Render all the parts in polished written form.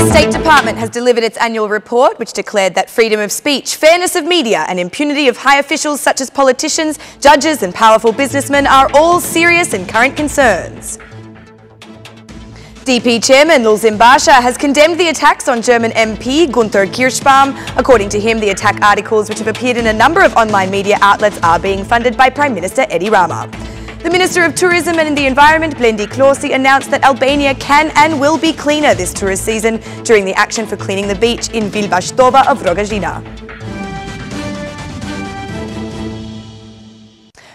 State Department has delivered its annual report, which declared that freedom of speech, fairness of media and impunity of high officials such as politicians, judges and powerful businessmen are all serious and current concerns. DP Chairman Lulzim Basha has condemned the attacks on German MP Günther Kirschbaum. According to him, the attack articles, which have appeared in a number of online media outlets, are being funded by Prime Minister Edi Rama. The Minister of Tourism and the Environment, Blendi Klosi, announced that Albania can and will be cleaner this tourist season during the Action for Cleaning the Beach in Vilbashtova of Rogazina.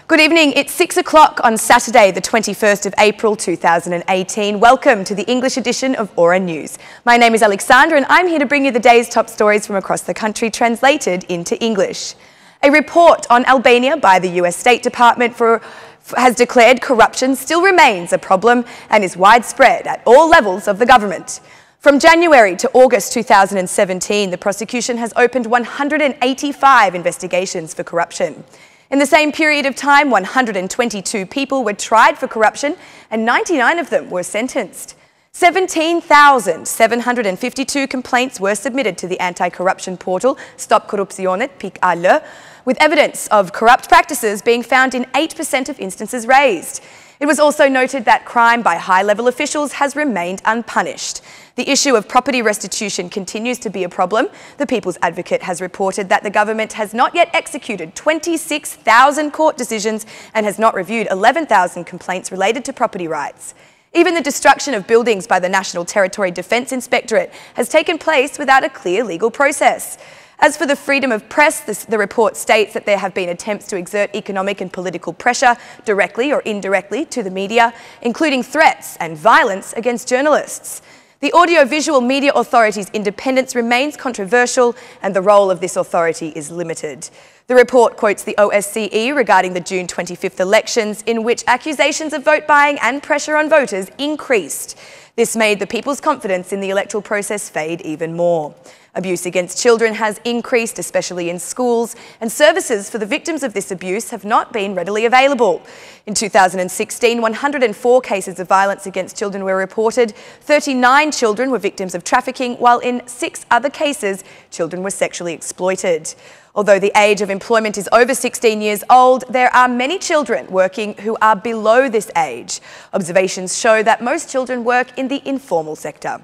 Good evening, it's 6 o'clock on Saturday, the 21st of April 2018. Welcome to the English edition of Aura News. My name is Alexandra and I'm here to bring you the day's top stories from across the country translated into English. A report on Albania by the US State Department has declared corruption still remains a problem and is widespread at all levels of the government. From January to August 2017, the prosecution has opened 185 investigations for corruption. In the same period of time, 122 people were tried for corruption and 99 of them were sentenced. 17,752 complaints were submitted to the anti-corruption portal Stoppkorrupsjonet.pk, with evidence of corrupt practices being found in 8% of instances raised. It was also noted that crime by high-level officials has remained unpunished. The issue of property restitution continues to be a problem. The People's Advocate has reported that the government has not yet executed 26,000 court decisions and has not reviewed 11,000 complaints related to property rights. Even the destruction of buildings by the National Territory Defence Inspectorate has taken place without a clear legal process. As for the freedom of press, the report states that there have been attempts to exert economic and political pressure directly or indirectly to the media, including threats and violence against journalists. The Audiovisual Media Authority's independence remains controversial and the role of this authority is limited. The report quotes the OSCE regarding the June 25th elections, in which accusations of vote buying and pressure on voters increased. This made the people's confidence in the electoral process fade even more. Abuse against children has increased, especially in schools, and services for the victims of this abuse have not been readily available. In 2016, 104 cases of violence against children were reported. 39 children were victims of trafficking, while in 6 other cases, children were sexually exploited. Although the age of employment is over 16 years old, there are many children working who are below this age. Observations show that most children work in the informal sector.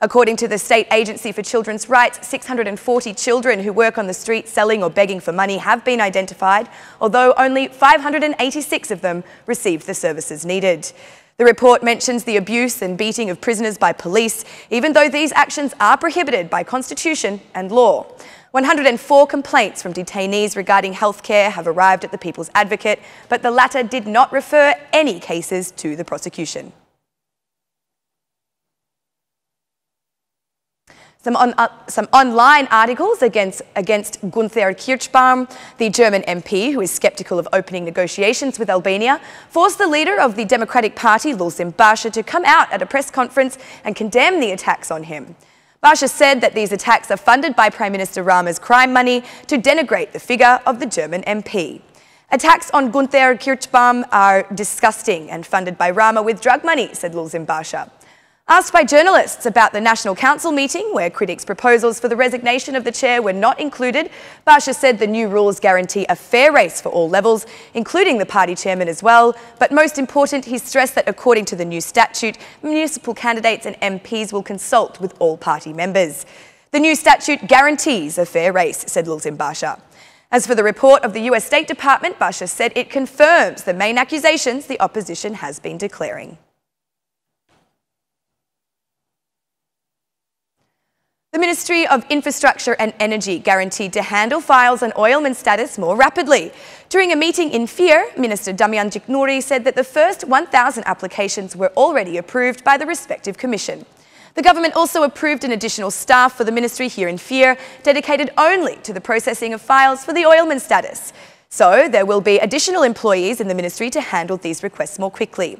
According to the State Agency for Children's Rights, 640 children who work on the street selling or begging for money have been identified, although only 586 of them received the services needed. The report mentions the abuse and beating of prisoners by police, even though these actions are prohibited by Constitution and law. 104 complaints from detainees regarding healthcare have arrived at the People's Advocate, but the latter did not refer any cases to the prosecution. Some online articles against Günther Kirschbaum, the German MP who is sceptical of opening negotiations with Albania, forced the leader of the Democratic Party, Lulzim Basha, to come out at a press conference and condemn the attacks on him. Basha said that these attacks are funded by Prime Minister Rama's crime money to denigrate the figure of the German MP. Attacks on Günther Kirschbaum are disgusting and funded by Rama with drug money, said Lulzim Basha. Asked by journalists about the National Council meeting, where critics' proposals for the resignation of the chair were not included, Basha said the new rules guarantee a fair race for all levels, including the party chairman as well. But most important, he stressed that according to the new statute, municipal candidates and MPs will consult with all party members. The new statute guarantees a fair race, said Lulzim Basha. As for the report of the US State Department, Basha said it confirms the main accusations the opposition has been declaring. The Ministry of Infrastructure and Energy guaranteed to handle files on oilman status more rapidly. During a meeting in Fier, Minister Damian Jiknuri said that the first 1,000 applications were already approved by the respective commission. The government also approved an additional staff for the ministry here in Fier, dedicated only to the processing of files for the oilman status. So there will be additional employees in the ministry to handle these requests more quickly.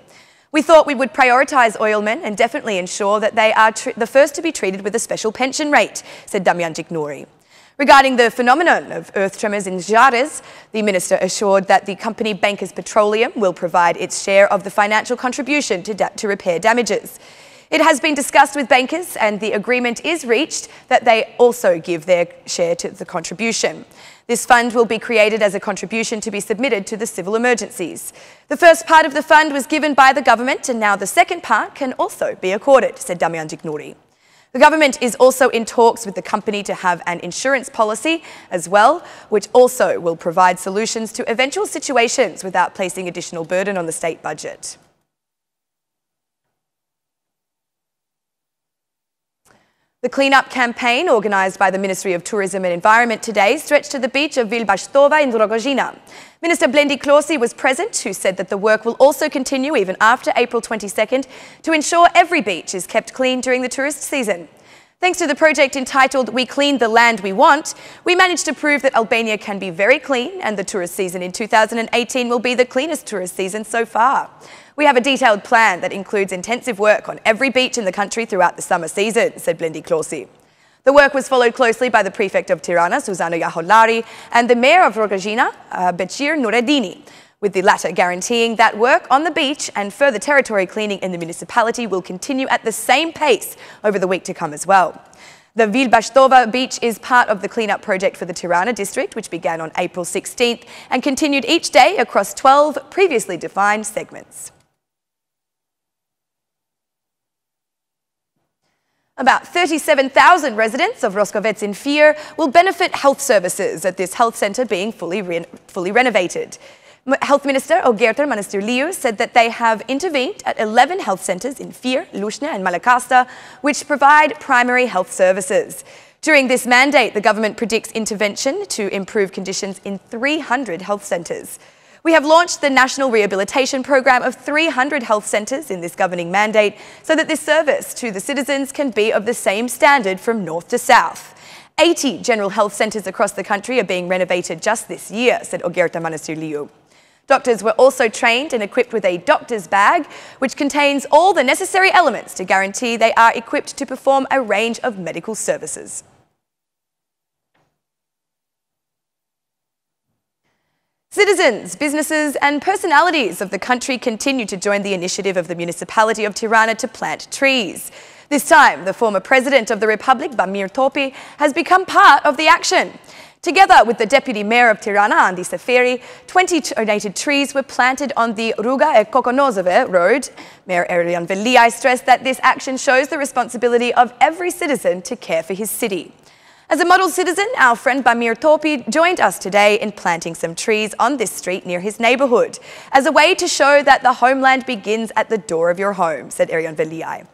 We thought we would prioritise oilmen and definitely ensure that they are the first to be treated with a special pension rate, said Damian Jiknuri. Regarding the phenomenon of earth tremors in Xares, the minister assured that the company Bankers Petroleum will provide its share of the financial contribution to repair damages. It has been discussed with bankers and the agreement is reached that they also give their share to the contribution. This fund will be created as a contribution to be submitted to the civil emergencies. The first part of the fund was given by the government and now the second part can also be accorded, said Damian Jignouri. The government is also in talks with the company to have an insurance policy as well, which also will provide solutions to eventual situations without placing additional burden on the state budget. The clean-up campaign organised by the Ministry of Tourism and Environment today stretched to the beach of Vilbastova in Rogozhina. Minister Blendi Klosi was present, who said that the work will also continue even after April 22nd to ensure every beach is kept clean during the tourist season. Thanks to the project entitled We Clean the Land We Want, we managed to prove that Albania can be very clean and the tourist season in 2018 will be the cleanest tourist season so far. We have a detailed plan that includes intensive work on every beach in the country throughout the summer season, said Blendi Klosi. The work was followed closely by the Prefect of Tirana, Susano Yaholari, and the Mayor of Rogozhina, Beqir Nureddini, with the latter guaranteeing that work on the beach and further territory cleaning in the municipality will continue at the same pace over the week to come as well. The Vilbastova beach is part of the clean-up project for the Tirana district, which began on April 16th and continued each day across 12 previously defined segments. About 37,000 residents of Roskovets in Fier will benefit health services at this health centre being fully renovated. Health Minister Ogerter Manastirliu said that they have intervened at 11 health centres in Fier, Lushna and Malakasta, which provide primary health services. During this mandate, the government predicts intervention to improve conditions in 300 health centres. We have launched the National Rehabilitation Program of 300 health centres in this governing mandate so that this service to the citizens can be of the same standard from north to south. 80 general health centres across the country are being renovated just this year, said Ogerta Manastirliu. Doctors were also trained and equipped with a doctor's bag, which contains all the necessary elements to guarantee they are equipped to perform a range of medical services. Citizens, businesses and personalities of the country continue to join the initiative of the municipality of Tirana to plant trees. This time, the former president of the Republic, Bamir Topi, has become part of the action. Together with the deputy mayor of Tirana, Andi Seferi, 20 donated trees were planted on the Ruga e Kokonozove road. Mayor Erion Veliaj stressed that this action shows the responsibility of every citizen to care for his city. As a model citizen, our friend Bamir Topi joined us today in planting some trees on this street near his neighbourhood, as a way to show that the homeland begins at the door of your home, said Erion Veliaj.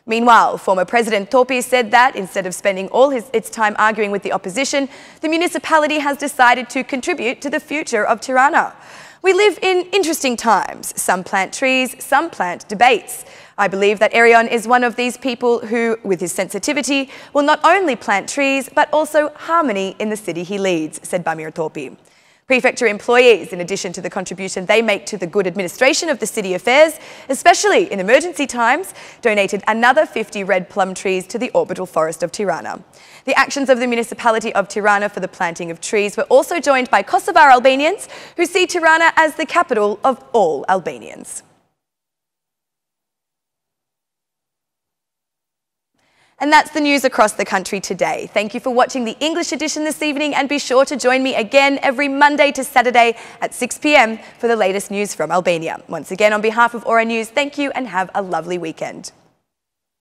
Meanwhile, former President Topi said that instead of spending all its time arguing with the opposition, the municipality has decided to contribute to the future of Tirana. We live in interesting times. Some plant trees, some plant debates. I believe that Erion is one of these people who, with his sensitivity, will not only plant trees, but also harmony in the city he leads, said Bamir Topi. Prefecture employees, in addition to the contribution they make to the good administration of the city affairs, especially in emergency times, donated another 50 red plum trees to the orbital forest of Tirana. The actions of the municipality of Tirana for the planting of trees were also joined by Kosovar Albanians, who see Tirana as the capital of all Albanians. And that's the news across the country today. Thank you for watching the English edition this evening, and be sure to join me again every Monday to Saturday at 6 p.m. for the latest news from Albania. Once again, on behalf of Aura News, thank you and have a lovely weekend.